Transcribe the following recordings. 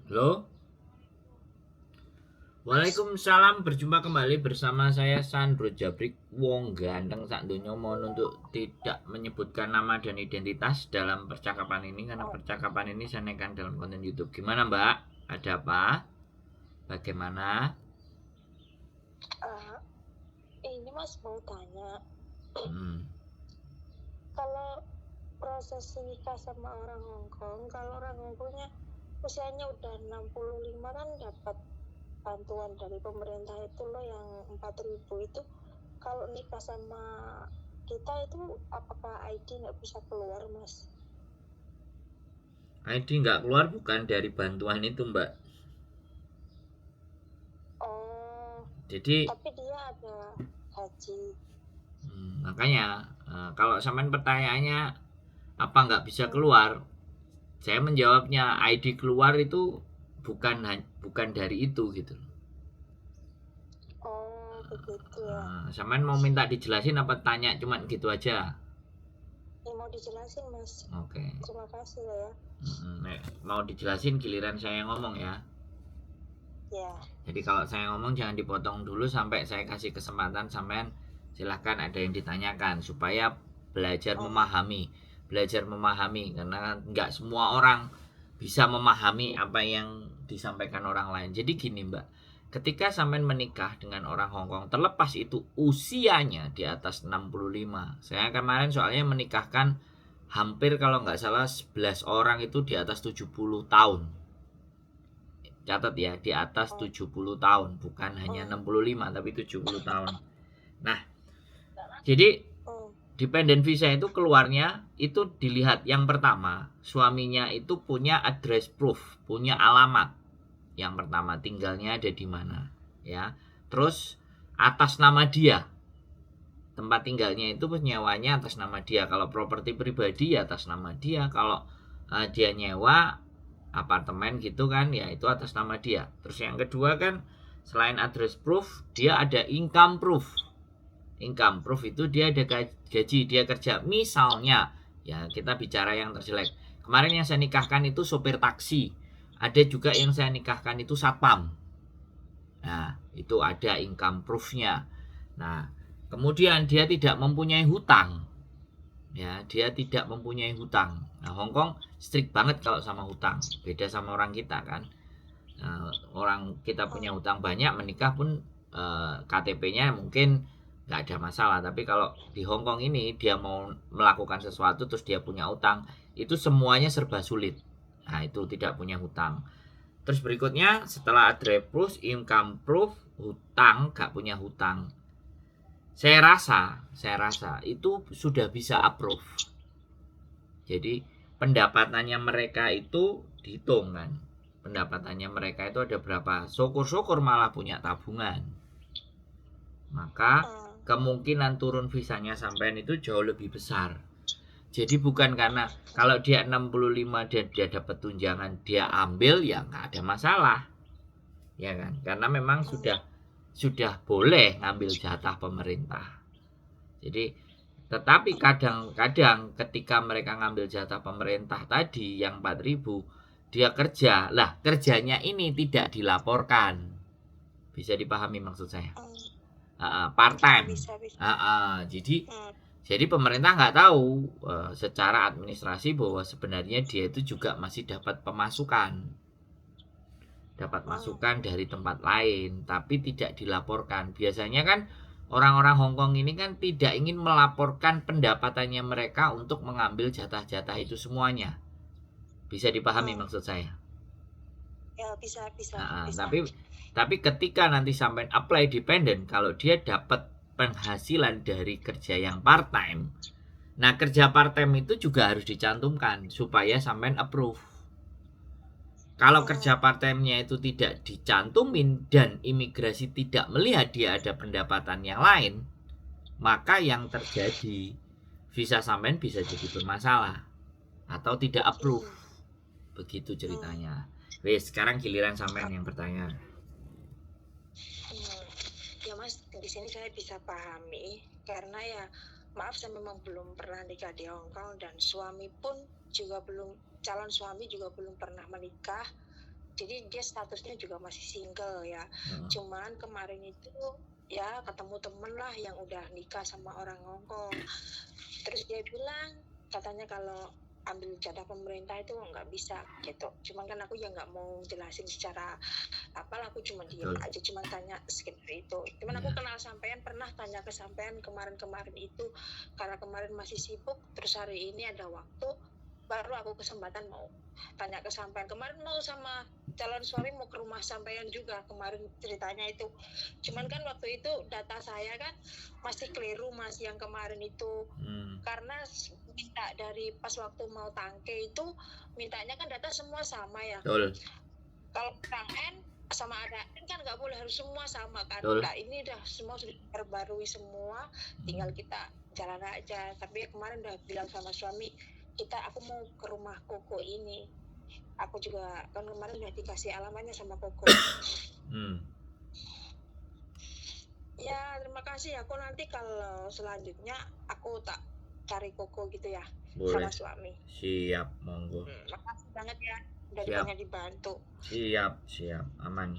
Halo, Waalaikumsalam. Berjumpa kembali bersama saya Sandro Jabrik Wong ganteng sak donya. Mohon untuk tidak menyebutkan nama dan identitas dalam percakapan ini karena percakapan ini saya naikkan dalam konten YouTube. Gimana Mbak? Ada apa? Bagaimana? Eh, ini Mas mau tanya, Hmm. kalau proses nikah sama orang Hongkong, kalau orang Hongkongnya usianya udah 65 kan dapat bantuan dari pemerintah itu loh yang 4.000 itu. Kalau nikah sama kita itu apakah ID nggak bisa keluar, Mas? ID nggak keluar bukan dari bantuan itu Mbak. Oh, Jadi tapi dia ada haji. makanya kalau sampean pertanyaannya apa nggak bisa Hmm. keluar, saya menjawabnya ID keluar itu bukan dari itu gitu. Oh, begitu ya. Sampean mau minta dijelasin apa tanya cuman gitu aja? Ini mau dijelasin, Mas. Oke. Terima kasih ya. Mau dijelasin giliran saya ngomong ya. Ya. Jadi kalau saya ngomong jangan dipotong dulu sampai saya kasih kesempatan sampean, silahkan ada yang ditanyakan supaya belajar Oh. memahami. Belajar memahami karena nggak semua orang bisa memahami apa yang disampaikan orang lain. Jadi gini Mbak, ketika sampean menikah dengan orang Hongkong, terlepas itu usianya di atas 65. Saya kemarin soalnya menikahkan hampir kalau nggak salah 11 orang itu di atas 70 tahun. Catat ya, di atas 70 tahun, bukan hanya 65 tapi 70 tahun. Nah, jadi dependent visa itu keluarnya itu dilihat yang pertama, suaminya itu punya address proof, punya alamat. Yang pertama, tinggalnya ada di mana, ya. Terus atas nama dia. Tempat tinggalnya itu penyewanya atas nama dia. Kalau properti pribadi ya atas nama dia. Kalau dia nyewa apartemen gitu kan, ya itu atas nama dia. Terus yang kedua kan, selain address proof, dia ada income proof. Income proof itu dia ada gaji, dia kerja. Misalnya, ya kita bicara yang terjelek. Kemarin yang saya nikahkan itu sopir taksi. Ada juga yang saya nikahkan itu satpam. Nah, itu ada income proofnya. Nah, kemudian dia tidak mempunyai hutang. Ya, dia tidak mempunyai hutang. Nah, Hongkong strict banget kalau sama hutang. Beda sama orang kita kan. Nah, orang kita punya hutang banyak, menikah pun KTP-nya mungkin nggak ada masalah. Tapi kalau di Hongkong ini dia mau melakukan sesuatu terus dia punya hutang, itu semuanya serba sulit. Nah, itu tidak punya hutang. Terus berikutnya setelah address proof, income proof, hutang, gak punya hutang. Saya rasa itu sudah bisa approve. Jadi pendapatannya mereka itu dihitung kan. Pendapatannya mereka itu ada berapa? Syukur-syukur malah punya tabungan. Maka kemungkinan turun visanya sampean itu jauh lebih besar. Jadi bukan karena kalau dia 65 dan dia dapat tunjangan dia ambil ya nggak ada masalah. Ya kan? Karena memang sudah boleh ngambil jatah pemerintah. Jadi tetapi kadang-kadang ketika mereka ngambil jatah pemerintah tadi yang 4.000, dia kerja. Lah, kerjanya ini tidak dilaporkan. Bisa dipahami maksud saya? Part time. Jadi pemerintah nggak tahu secara administrasi bahwa sebenarnya dia itu juga masih dapat pemasukan. Dapat masukan dari tempat lain, tapi tidak dilaporkan. Biasanya kan orang-orang Hongkong ini kan tidak ingin melaporkan pendapatannya mereka untuk mengambil jatah-jatah itu semuanya. Bisa dipahami maksud saya? Ya, bisa. Tapi ketika nanti sampai apply dependent, kalau dia dapat penghasilan dari kerja yang part time, nah kerja part time itu juga harus dicantumkan supaya sampai approve. Kalau kerja part time-nya itu tidak dicantumin dan imigrasi tidak melihat dia ada pendapatan yang lain, maka yang terjadi visa sampean bisa jadi bermasalah atau tidak approve. Begitu ceritanya. Wes, sekarang giliran sampean yang bertanya. Ya Mas, di sini saya bisa pahami karena ya maaf saya memang belum pernah nikah di Hong Kong dan calon suami juga belum pernah menikah. jadi dia statusnya juga masih single ya. Cuman kemarin itu ya ketemu temen lah yang udah nikah sama orang Hongkong. Terus dia bilang katanya kalau ambil jatah pemerintah itu nggak bisa gitu. Cuman kan aku ya nggak mau jelasin secara apalah, aku cuma diem Betul. aja, cuma tanya sekedar itu. Cuman aku kenal sampean, pernah tanya ke sampean kemarin itu karena kemarin masih sibuk, terus hari ini ada waktu, baru aku kesempatan mau tanya ke sampean. Kemarin mau sama calon suami mau ke rumah sampean juga kemarin ceritanya itu. Cuman kan waktu itu data saya kan masih keliru Mas yang kemarin itu. Karena minta dari pas waktu mau tangke itu mintanya kan data semua sama ya. Betul. Kalau orang N sama ada N kan nggak boleh, harus semua sama kan. Betul. Nah ini udah semua sudah terbarui semua, tinggal kita jalan aja. Tapi kemarin udah bilang sama suami, aku mau ke rumah Koko ini. Aku juga kan kemarin udah dikasih alamatnya sama Koko. Ya terima kasih. Aku nanti kalau selanjutnya aku tak cari Koko gitu ya. Boleh. Sama suami. Siap, monggo. Makasih banget ya udah Siap. banyak dibantu. Siap, aman.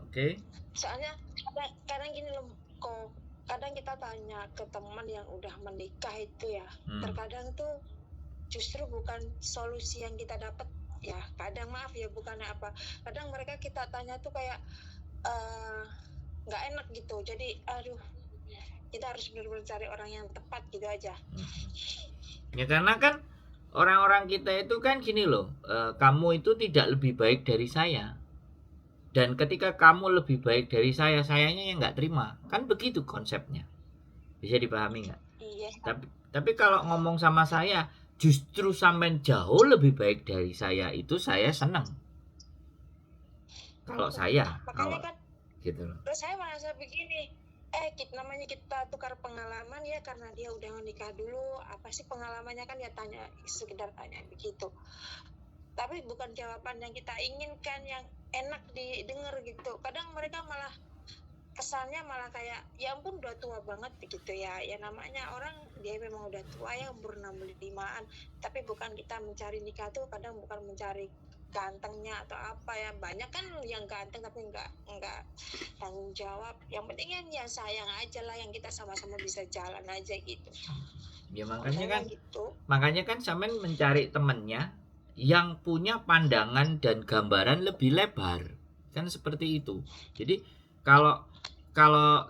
Oke. Soalnya kadang gini loh kok, kadang kita tanya ke teman yang udah menikah itu ya, terkadang tuh justru bukan solusi yang kita dapat ya. Kadang maaf ya, bukannya apa, kadang mereka kita tanya tuh kayak nggak enak gitu. Jadi aduh, kita harus benar-benar cari orang yang tepat gitu aja. Ya karena kan orang-orang kita itu kan gini loh, kamu itu tidak lebih baik dari saya. Dan ketika kamu lebih baik dari saya, sayanya yang nggak terima. Kan begitu konsepnya. Bisa dipahami nggak? Iya. Tapi kalau ngomong sama saya, justru sampai jauh lebih baik dari saya, itu saya senang. Kalau saya, makanya kan gitu loh. Terus saya merasa begini, namanya kita tukar pengalaman ya, karena dia udah menikah dulu, apa sih pengalamannya kan ya, tanya sekedar tanya begitu. Tapi bukan jawaban yang kita inginkan, yang enak didengar gitu. Kadang mereka malah kesannya malah kayak ya ampun udah tua banget begitu ya. Ya namanya orang dia memang udah tua ya, umur 65-an. Tapi bukan kita mencari nikah tuh kadang bukan mencari gantengnya atau apa ya. Banyak kan yang ganteng tapi enggak tanggung jawab. Yang penting kan ya sayang aja lah, yang kita sama-sama bisa jalan aja gitu. Ya makanya kan sampean mencari temennya yang punya pandangan dan gambaran lebih lebar, kan seperti itu. Jadi kalau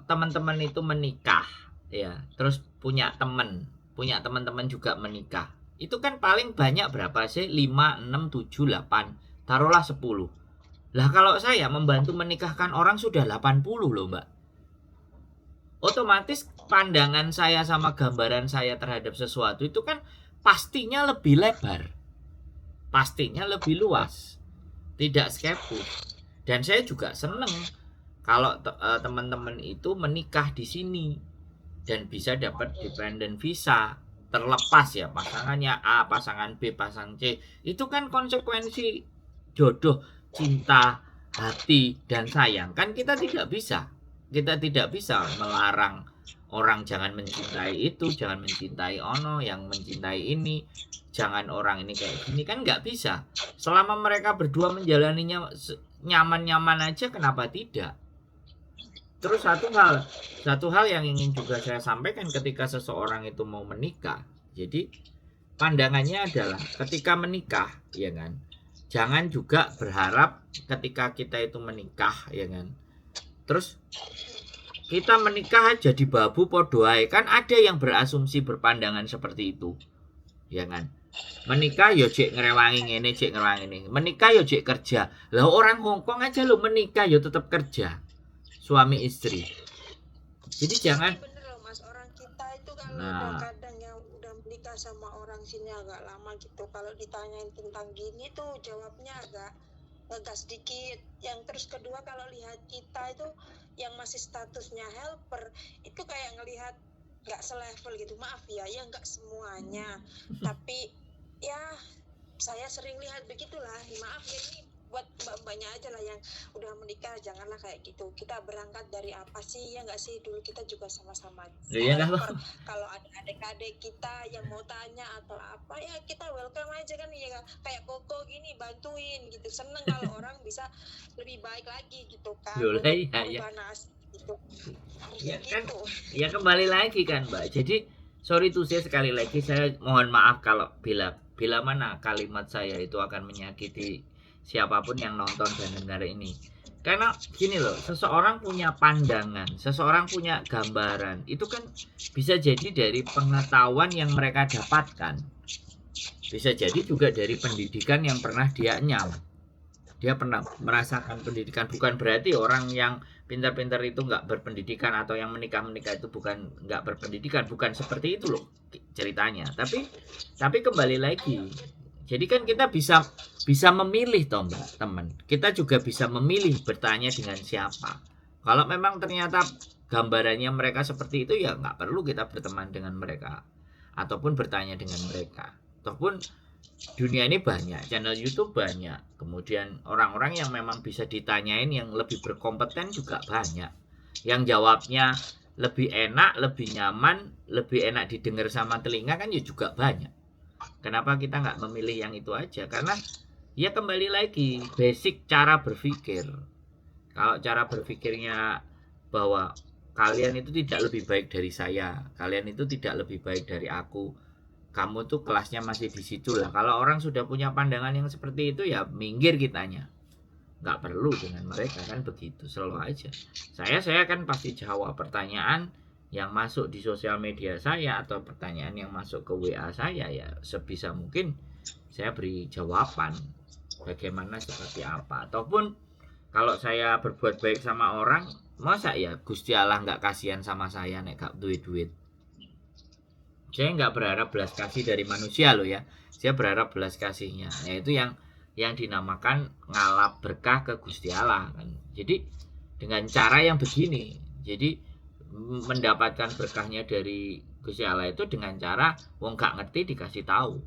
teman-teman itu menikah ya, terus punya teman-teman juga menikah, itu kan paling banyak berapa sih? 5, 6, 7, 8, taruhlah 10. Lah kalau saya membantu menikahkan orang sudah 80 loh Mbak. Otomatis pandangan saya sama gambaran saya terhadap sesuatu itu kan pastinya lebih lebar, pastinya lebih luas, tidak skepus. Dan saya juga seneng kalau teman-teman itu menikah di sini dan bisa dapat dependent visa, terlepas ya pasangannya A, pasangan B, pasangan C. Itu kan konsekuensi jodoh, cinta, hati, dan sayang. Kan kita tidak bisa melarang orang jangan mencintai itu, jangan mencintai ono, yang mencintai ini, jangan orang ini kayak gini, kan nggak bisa. Selama mereka berdua menjalaninya nyaman-nyaman aja, kenapa tidak? Terus satu hal yang ingin juga saya sampaikan ketika seseorang itu mau menikah. Jadi pandangannya adalah ketika menikah, ya kan, jangan juga berharap ketika kita itu menikah, ya kan, terus kita menikah jadi babu podo ae. Kan ada yang berasumsi berpandangan seperti itu, ya kan. Menikah yo cek ngerewangi ngene, cek ngerewangi ini. Menikah yo cek kerja. Lah orang Hongkong aja lo menikah yo tetap kerja, suami istri. Jadi jangan. Bener loh Mas, orang kita itu kalau kadang yang udah menikah sama orang sini agak lama gitu, kalau ditanyain tentang gini tuh jawabnya agak ngegas sedikit. Yang terus kedua, kalau lihat kita itu yang masih statusnya helper itu kayak ngelihat nggak selevel gitu. Maaf ya nggak semuanya, tapi ya saya sering lihat begitulah. Maaf ya, ini buat mbak-mbaknya aja lah yang udah menikah, janganlah kayak gitu. Kita berangkat dari apa sih, ya nggak sih, dulu kita juga sama-sama Ya nggak helper. apa. Kalau ada adik-adik kita yang mau tanya atau apa ya kita welcome aja kan, ya kayak Koko gini bantuin gitu. Seneng kalau orang bisa lebih baik lagi gitu kan Loh lah untuk ya, ya. merubah nasib gitu. Ya Harusnya kan, gitu. ya kembali lagi kan Mbak. Jadi sorry tuh saya sekali lagi saya mohon maaf kalau bila mana kalimat saya itu akan menyakiti siapapun yang nonton dan dengar ini. Karena gini loh, seseorang punya pandangan, seseorang punya gambaran, itu kan bisa jadi dari pengetahuan yang mereka dapatkan. Bisa jadi juga dari pendidikan yang pernah dia nyam. Dia pernah merasakan pendidikan, bukan berarti orang yang pintar-pintar itu nggak berpendidikan atau yang menikah itu bukan nggak berpendidikan, bukan seperti itu loh ceritanya. Tapi kembali lagi, jadi kan kita bisa memilih toh Mbak, teman. Kita juga bisa memilih bertanya dengan siapa. Kalau memang ternyata gambarannya mereka seperti itu, ya nggak perlu kita berteman dengan mereka ataupun bertanya dengan mereka. Ataupun dunia ini banyak, channel YouTube banyak, kemudian orang-orang yang memang bisa ditanyain yang lebih berkompeten juga banyak, yang jawabnya lebih enak, lebih nyaman, lebih enak didengar sama telinga kan ya juga banyak. Kenapa kita nggak memilih yang itu aja? Karena ya kembali lagi basic cara berpikir. Kalau cara berpikirnya bahwa kalian itu tidak lebih baik dari saya, kalian itu tidak lebih baik dari aku, kamu tuh kelasnya masih di situ lah. Kalau orang sudah punya pandangan yang seperti itu ya minggir kitanya, nggak perlu dengan mereka kan begitu, selalu aja. Saya kan pasti jawab pertanyaan yang masuk di sosial media saya atau pertanyaan yang masuk ke WA saya, ya sebisa mungkin saya beri jawaban bagaimana seperti apa. Ataupun kalau saya berbuat baik sama orang, masa ya Gusti Allah nggak kasihan sama saya nek gak duit-duit. Saya nggak berharap belas kasih dari manusia loh ya. Saya berharap belas kasihnya, yaitu yang dinamakan ngalap berkah ke Gusti Allah kan. Jadi dengan cara yang begini, jadi mendapatkan berkahnya dari Gusti Allah itu dengan cara wong gak ngerti dikasih tahu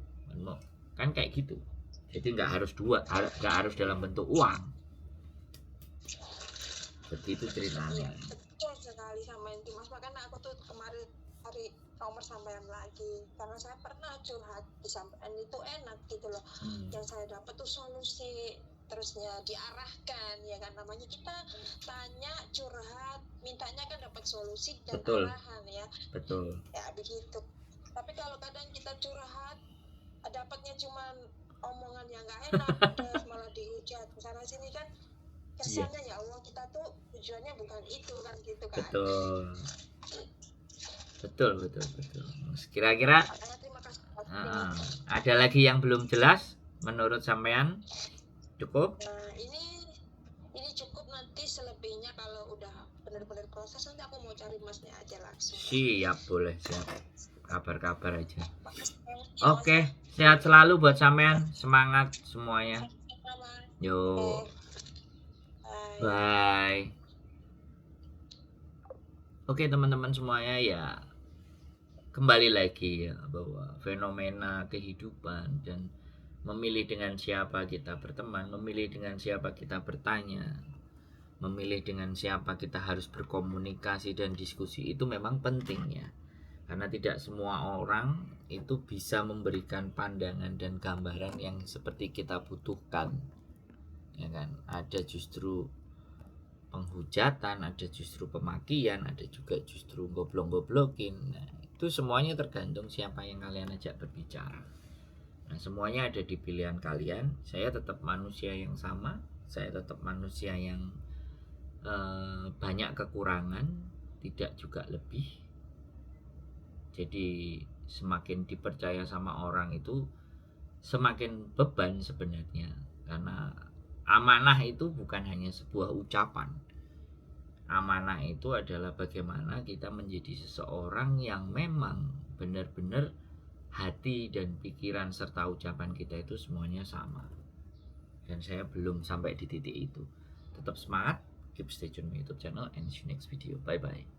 kan kayak gitu. Jadi nggak harus nggak harus dalam bentuk uang. Begitu ceritanya. Betul sekali sama itu Mas, makanya aku tuh kemarin cari nomor sampean lagi karena saya pernah curhat di sampean itu enak gitu loh. Yang saya dapat tuh solusi, terusnya diarahkan ya kan, namanya kita tanya curhat mintanya kan dapat solusi dan Betul. arahan ya. Betul. Ya begitu. Tapi kalau kadang kita curhat dapatnya cuma omongan yang nggak enak, terus malah dihujat sana sini kan, kesannya ya Allah kita tuh tujuannya bukan itu kan gitu kan. Betul. Kira-kira ada lagi yang belum jelas menurut sampean? Cukup? Nah, ini cukup, nanti selebihnya kalau udah benar-benar proses nanti aku mau cari Masnya aja langsung. Siap, boleh, siap. Kabar-kabar aja. Oke, sehat selalu buat sampean, semangat semuanya. Yo. Bye. Oke teman-teman semuanya, ya kembali lagi ya bahwa fenomena kehidupan dan memilih dengan siapa kita berteman, memilih dengan siapa kita bertanya, memilih dengan siapa kita harus berkomunikasi dan diskusi itu memang penting ya. Karena tidak semua orang itu bisa memberikan pandangan dan gambaran yang seperti kita butuhkan. Ya kan? Ada justru penghujatan, ada justru pemakian, ada juga justru goblok-goblokin. Nah, itu semuanya tergantung siapa yang kalian ajak berbicara. Nah, semuanya ada di pilihan kalian. Saya tetap manusia yang sama, saya tetap manusia yang banyak kekurangan, tidak juga lebih. Jadi semakin dipercaya sama orang itu semakin beban sebenarnya, karena amanah itu bukan hanya sebuah ucapan. Amanah itu adalah bagaimana kita menjadi seseorang yang memang benar-benar hati dan pikiran serta ucapan kita itu semuanya sama. Dan saya belum sampai di titik itu. Tetap semangat, keep stay tune YouTube channel, and see you next video. Bye bye.